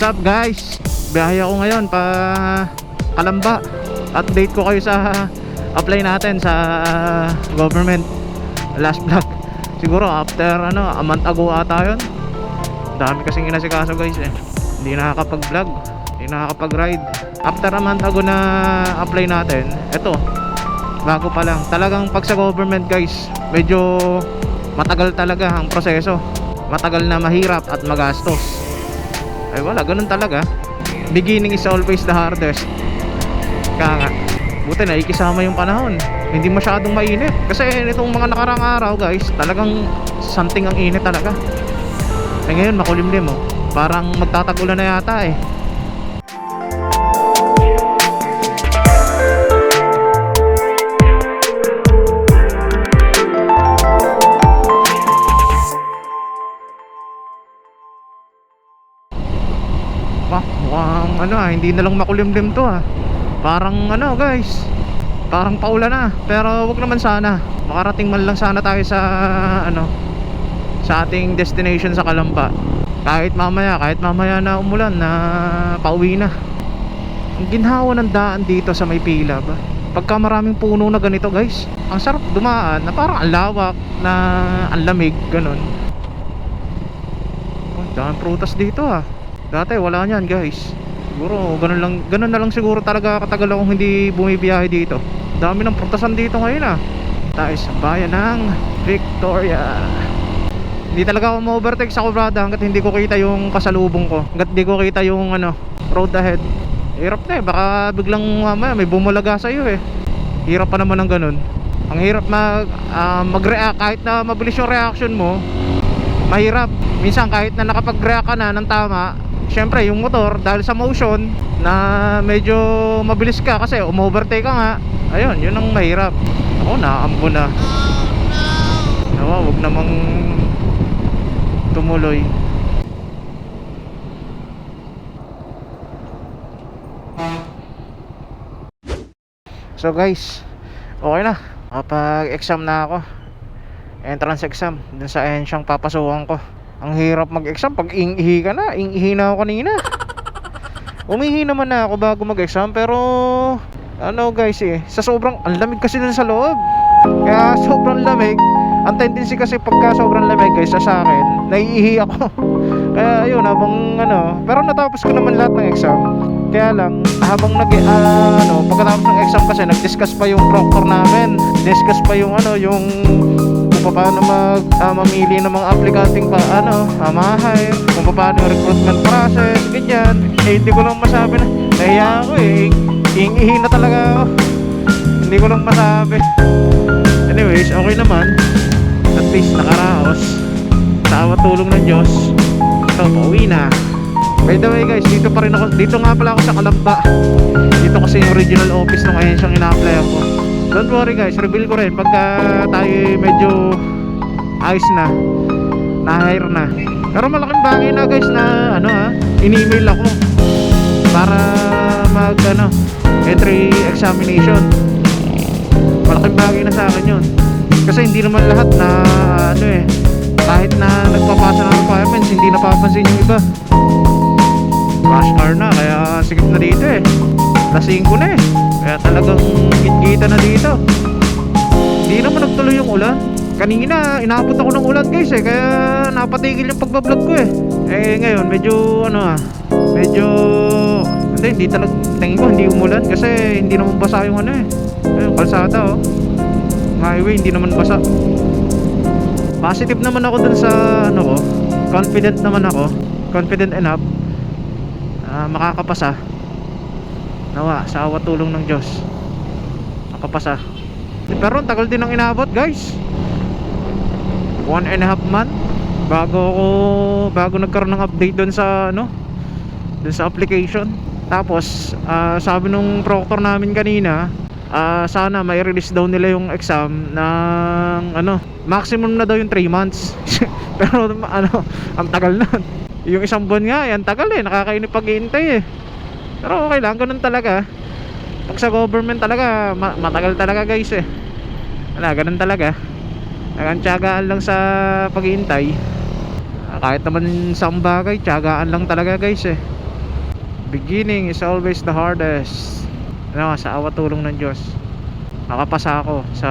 up guys? Biyahe ako ngayon pa Kalamba. Update ko kayo sa apply natin sa government. Last vlog siguro after a month ago ata yun. Dami kasing inasikaso guys eh. Hindi nakakapag-vlog, hindi nakakapag-ride. After a month ago na apply natin, eto, bago pa lang. Talagang pag sa government guys, medyo matagal talaga ang proseso. Matagal na, mahirap at magastos. Ay wala, ganun talaga. Beginning is always the hardest. Kaya nga, buti na ikisama yung panahon. Hindi masyadong mainit. Kasi nitong mga nakarang araw guys, talagang something ang init talaga. Eh ngayon makulimlim oh. Parang magtatagulan na yata eh. Mukhang hindi na lang makulimlim to Parang guys, parang paulan na. Pero wag naman sana. Makarating man lang sana tayo sa sa ating destination sa Kalamba. Kahit mamaya na umulan na pauwi na. Ang ginhawa ng daan dito sa may pila ba? Pagka maraming puno na ganito guys, ang sarap dumaan na parang ang lawak na ang lamig, ganun. Oh, daming prutas dito Dati wala niyan guys. Siguro ganun na lang siguro talaga katagal akong hindi bumibiyahe dito. Dami ng prutasan dito ngayon tayo sa bayan ng Victoria. Hindi talaga ako ma-overtake sa Cobrada hanggat hindi ko kita yung kasalubong ko. Hanggat hindi ko kita yung road ahead. Hirap na baka biglang mamaya may bumulaga sa iyo Hirap pa naman ng ganun. Ang hirap mag-react kahit na mabilis yung reaction mo. Mahirap. Minsan kahit na nakapag-react ka na ng tama, syempre yung motor dahil sa motion na medyo mabilis ka kasi umovertake ka nga. Ayun, yun ang mahirap. Ako nakaambo na. Nawa, wag namang tumuloy. So guys, okay na. Kapag-exam na ako. Entrance exam dun sa ensyang papasukan ko. Ang hirap mag-exam pag ihi ka na. Ihi na ako kanina. Umihi naman na ako bago mag-exam. Pero guys sa sobrang ang lamig kasi dun sa loob. Kaya sobrang lamig. Ang tendency kasi pagka sobrang lamig guys sa akin, naiihi ako. Kaya ayun, habang pero natapos ko naman lahat ng exam. Kaya lang habang pagkatapos ng exam kasi nag-discuss pa yung proctor namin. Discuss pa yung yung kung paano mamili ng mga aplikanting mahay, kung paano yung recruitment process, ganyan. Hindi ko lang masabi na nahiya ako ihi na talaga ako. Hindi ko lang masabi. Anyways, okay naman. At least nakaraos. Sa awa tulong ng Diyos. So, pauwi na. By the way guys, dito pa rin ako. Dito nga pala ako sa Kalamba. Dito kasi yung original office ng ahensyang ina-apply ako. Don't worry guys, reveal ko rin pagka tayo medyo ayos na, na-hire na. Pero malaking bagay na guys na in-email ako para mag entry examination. Malaking bagay na sa akin yun. Kasi hindi naman lahat na kahit na nagpapasa ng requirements, hindi napapansin yung iba. Rush hour na, kaya sigit na dito lasing ko na kaya talagang gitgita na dito. Hindi naman nagtuloy yung ulan. Kanina inabot ako ng ulan guys kaya napatigil yung pagbablog ko ngayon medyo medyo hindi talaga, tingin ko hindi umulan kasi hindi naman basa yung yung kalsada highway, hindi naman basa. Positive naman ako dun sa ko. Confident naman ako. Confident enough makakapasa. Nawa, sa awa tulong ng Diyos makapasa. Pero ang tagal din ang inaabot guys. 1.5 month bago nagkaroon ng update dun sa dun sa application. Tapos sabi nung proctor namin kanina, sana may release daw nila yung exam ng maximum na daw yung 3 months. Pero ang tagal na. Yung isang buwan nga ang tagal nakakainip pag-iintay Pero okay lang, ganun talaga. Pag sa government talaga matagal talaga guys ganun talaga. Nagantyagaan lang sa pag-iintay. Kahit naman sa bagay, tiyagaan lang talaga guys beginning is always the hardest. Ano, sa awa tulong ng Diyos, nakapasa ako sa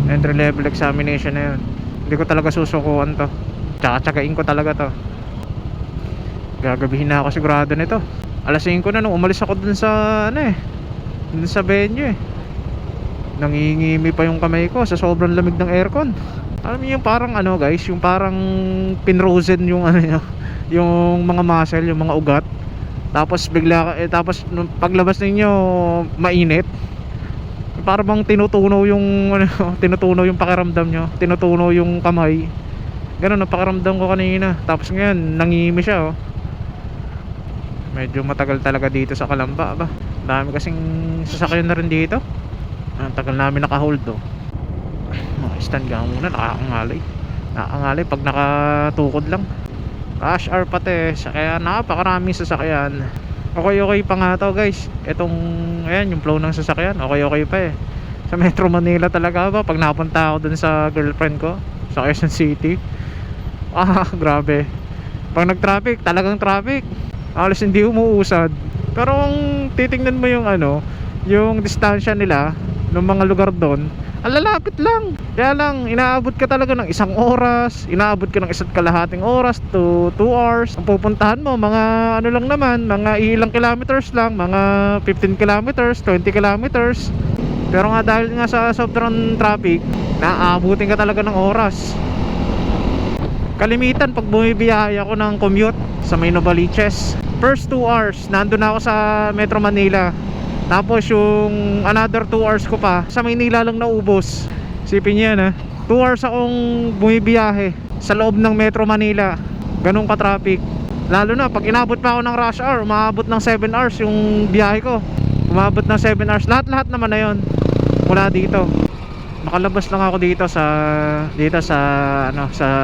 entry level examination na yun. Hindi ko talaga susukuan to, tsaka-tsagain ko talaga to. Gagabihin na ako sigurado nito. Alas 5 na nung umalis ako dun sa dun sa venue Nangingimi pa yung kamay ko sa sobrang lamig ng aircon. Alam niyo yung parang guys, yung parang pinrozen yung yung mga muscle, yung mga ugat. Tapos bigla tapos nung paglabas ninyo mainit. Para bang tinutunaw yung tinutunaw yung pakiramdam nyo, tinutunaw yung kamay. Ganun ang pakiramdam ko kanina. Tapos ngayon nangingimi siya Medyo matagal talaga dito sa Calamba ba. Dami kasing sasakyan na rin dito. Ang tagal namin naka-hold stand ka muna, nakakangalay pag nakatukod lang. Rush hour pati, kaya napakaraming sasakyan. Okay pa nga to guys. Etong, ayan yung flow ng sasakyan, okay pa sa Metro Manila talaga ba, pag napunta ako dun sa girlfriend ko sa Quezon City, grabe. Pag nag-traffic, talagang traffic, alas hindi umuusad. Pero kung titingnan mo yung distansya nila ng mga lugar doon, ang lalapit lang. Kaya lang, inaabot ka talaga ng 1 oras, inaabot ka ng 1.5 oras to 2 hours. Ang pupuntahan mo, mga lang naman, mga ilang kilometers lang, mga 15 kilometers, 20 kilometers. Pero nga dahil nga sa sobrang traffic, naaabutin ka talaga ng oras. Kalimitan pag bumibiyahe ako ng commute sa may Novaliches, first 2 hours, nandun ako sa Metro Manila. Tapos yung another 2 hours ko pa sa Maynila lang naubos. Isipin niyo yan 2 hours akong bumibiyahe sa loob ng Metro Manila. Ganun ka traffic. Lalo na pag inabot pa ako ng rush hour, umabot ng 7 hours yung biyahe ko. Umabot ng 7 hours. Lahat naman na yon mula dito. Makalabas lang ako dito sa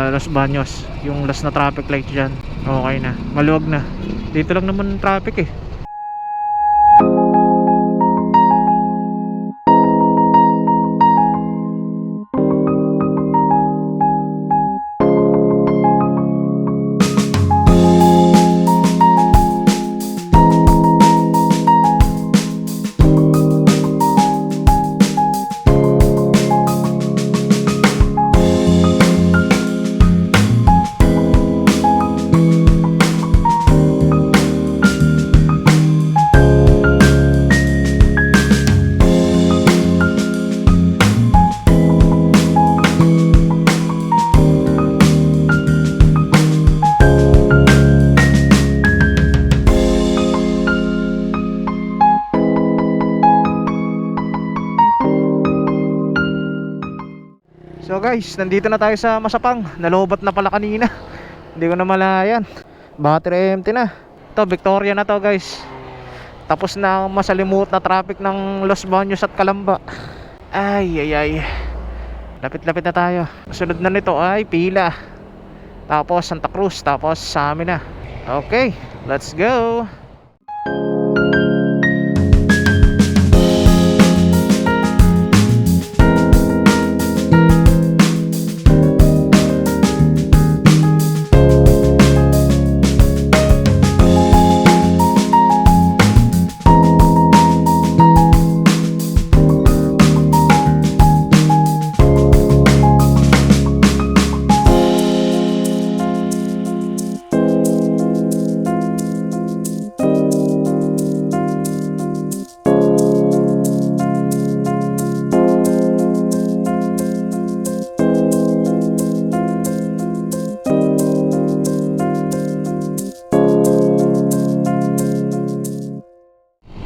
Los Baños. Yung last na traffic light dyan. Okay na, maluwag na. Dito lang naman traffic So guys, nandito na tayo sa Masapang. Nalobat na pala kanina. Hindi ko na malayan. Battery empty na. Ito, Victoria na to guys. Tapos na ang masalimuot na traffic ng Los Baños at Calamba. Ay. Lapit-lapit na tayo. Sunod na nito ay Pila, tapos Santa Cruz, tapos sa amin na. Okay, let's go.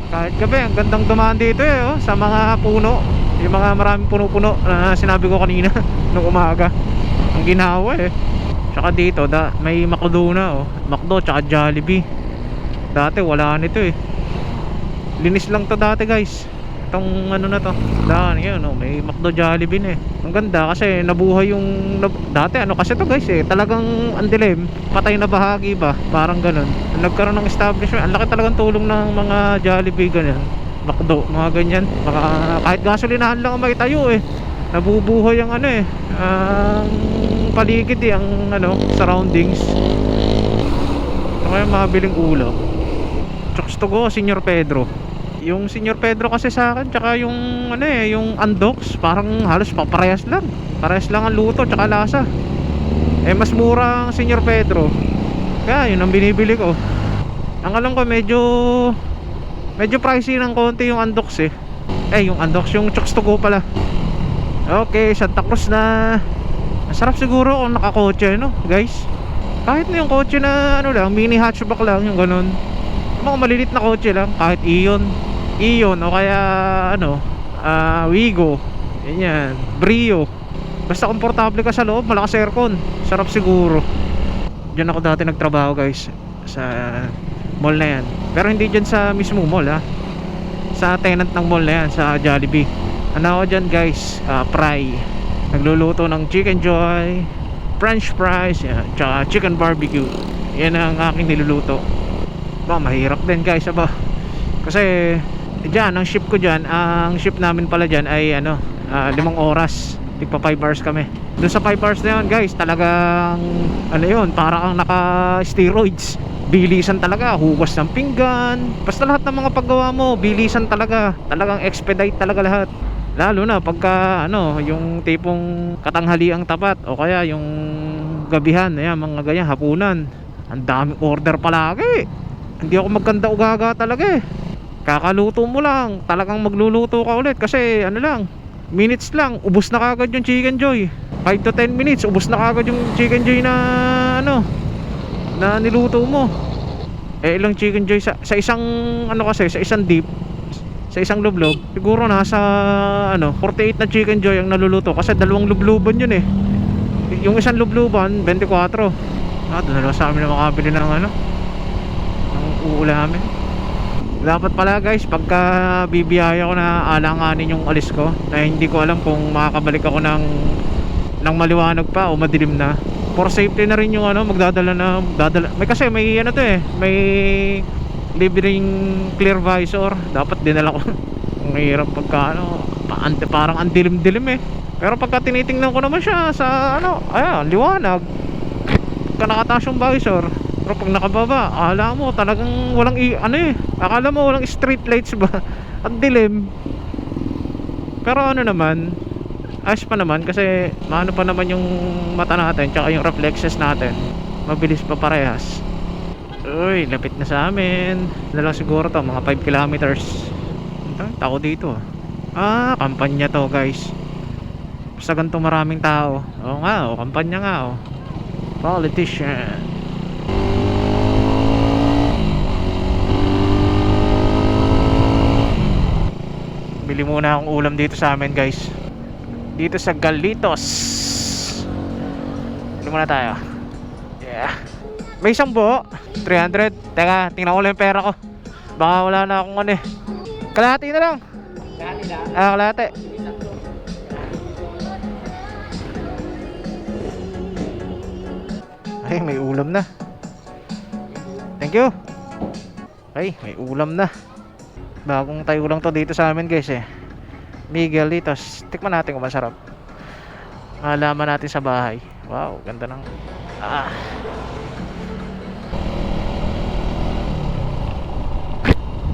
Kahit gabi, ang gandang dumaan dito sa mga puno. Yung mga maraming puno-puno na sinabi ko kanina nung umaga. Ang ginawa Tsaka dito, may McDo na McDo tsaka Jollibee. Dati wala nito Linis lang to dati guys. Itong na to. Yun may McDo Jollibee na Ang ganda kasi nabuhay yung dati kasi to guys talagang andilim, patay na bahagi ba, parang ganun. Nagkaroon ng establishment. Ang laki talagang tulong ng mga Jollibee ganyan, McDo, mga ganyan. Kahit gasolinahan lang ang maitayo nabubuhay ang ang paligid ang surroundings. Ano kaya mabiling ulam? Chokes to go, Senyor Pedro. Yung Senyor Pedro kasi sa akin, tsaka yung ano eh, yung Andox, parang halos paparehas lang. Parehas lang ang luto tsaka lasa. Eh mas mura ang Senyor Pedro. Kaya yun ang binibili ko. Ang alam ko medyo pricey ng konti yung Andox eh. Yung Andox, yung Chokes to go pala. Okay, Santa Cruz na. Masarap siguro kung nakakotse, no, guys. Kahit na yung kotse na ano lang, mini hatchback lang, yung ganun. Yung mga malilit na kotse lang, kahit Ion o kaya ano, Wigo, ganyan, Brio. Basta komportable ka sa loob, malakas aircon, sarap siguro. Diyan ako dati nagtrabaho, guys, sa mall na yan. Pero hindi dyan sa mismo mall, ha. Sa tenant ng mall na yan, sa Jollibee. Ano ako dyan, guys, Fry. Nagluluto ng Chicken Joy, French fries, yan, tsaka chicken barbecue. Yan ang aking niluluto. Mahirap din, guys, aba. Kasi dyan, ang shift ko dyan, ang shift namin pala dyan ay 5 oras. Tigpa 5 hours kami. Doon sa 5 hours na yun, guys, talagang ano yun, parang ang naka steroids. Bilisan talaga, hugas ng pinggan, basta lahat ng mga paggawa mo bilisan talaga. Talagang expedite talaga lahat. Lalo na pagka yung tipong katanghaliang tapat o kaya yung gabihan, ayan, mga ganyan, hapunan. Ang daming order palagi. Hindi ako magkanda ugaga talaga eh. Kakaluto mo lang, talagang magluluto ka ulit kasi minutes lang, ubos na kagad yung Chicken Joy. 5 to 10 minutes, ubos na kagad yung Chicken Joy na na niluto mo. Ilang Chicken Joy sa isang kasi, sa isang dip, sa isang lublob, siguro nasa 48 na Chicken Joy ang naluluto kasi dalawang lubluban yun eh. Yung isang lubluban 24. Doon na lang sa amin na makabili ng ng uulamin. Dapat pala, guys, pagka bibiyaya ko na alanganin yung alis ko, na hindi ko alam kung makakabalik ako ng maliwanag pa o madilim na. For safety na rin yung magdadala may may libreng clear visor. Dapat dinala ko. Ang hirap pagka parang ang dilim-dilim eh. Pero pagka tinitingnan ko naman siya sa liwanag, pagka nakataas yung visor. Pero pag nakababa, akala mo talagang walang akala mo walang street lights ba. Ang dilim. Pero naman, ayos pa naman kasi maano pa naman yung mata natin tsaka yung reflexes natin. Mabilis pa parehas. Uy, lapit na sa amin. Na lang siguro to, mga 5 kilometers. Tao dito. Kampanya to, guys. Basta ganito maraming tao. Oo nga, kampanya nga. Politician. Bili muna akong ulam dito sa amin, guys. Dito sa Galitos. Bili muna tayo. Yeah. May isang buo 300. Teka, tingnan ko lang yung pera ko. Baka wala na akong kalahati na lang. Kalahati na? Kalahati. Ay, may ulam na. Thank you. Ay, may ulam na. Bagong tayo lang to dito sa amin, guys eh. Miguelitos. Tikman natin kung masarap. Malaman natin sa bahay. Wow, ganda ng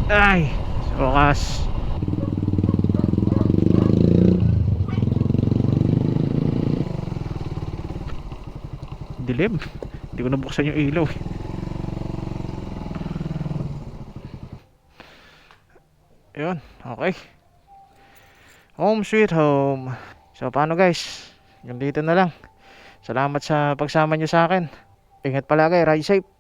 Ay, sokas. Dilim. Hindi ko nabuksan yung ilaw. Yun, okay. Home sweet home. So paano, guys? Yung dito na lang. Salamat sa pagsama nyo sa akin. Ingat palagi, ride safe.